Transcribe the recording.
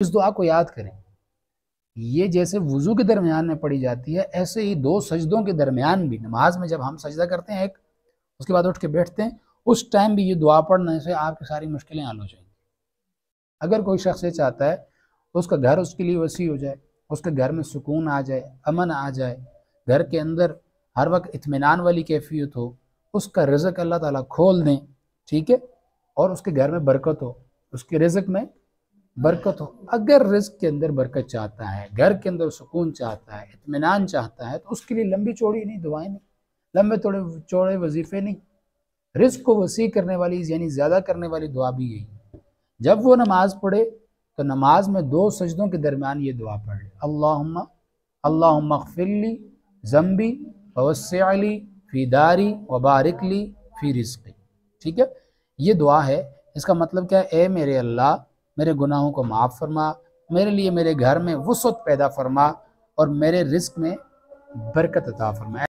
इस दुआ को याद करें। ये जैसे वुज़ू के दरमियान में पढ़ी जाती है, ऐसे ही दो सजदों के दरमियान भी, नमाज में जब हम सजदा करते हैं एक, उसके बाद उठ के बैठते हैं, उस टाइम भी ये दुआ पढ़ने से आपकी सारी मुश्किलें हल हो जाएंगी। अगर कोई शख्स ये चाहता है उसका घर उसके लिए वसी हो जाए, उसके घर में सुकून आ जाए, अमन आ जाए, घर के अंदर हर वक्त इत्मीनान वाली कैफियत हो, उसका रिज़्क अल्लाह ताला खोल दें, ठीक है, और उसके घर में बरकत हो, उसके रिज़्क में बरकत हो। अगर रिज़्क के अंदर बरकत चाहता है, घर के अंदर सुकून चाहता है, इत्मीनान चाहता है, तो उसके लिए लंबी चौड़ी नहीं दुआएं नहीं, लंबे थोड़े चौड़े वजीफ़े नहीं, रिज़्क को वसी करने वाली यानी ज़्यादा करने वाली दुआ भी यही। जब वो नमाज पढ़े तो नमाज में दो सजदों के दरमियान ये दुआ पढ़ ले, अल्लाहुम्मा अल्लाहुम्मा अग़फ़िरली ज़म्बी ववस्सिअली फ़ी दारी व बारिक ली फ़ी रिज़्क़ी। ठीक है, ये दुआ है। इसका मतलब क्या है? ए मेरे अल्लाह, मेरे गुनाहों को माफ़ फरमा, मेरे लिए मेरे घर में वुसअत पैदा फरमा और मेरे रिज़्क में बरकत अता फरमा।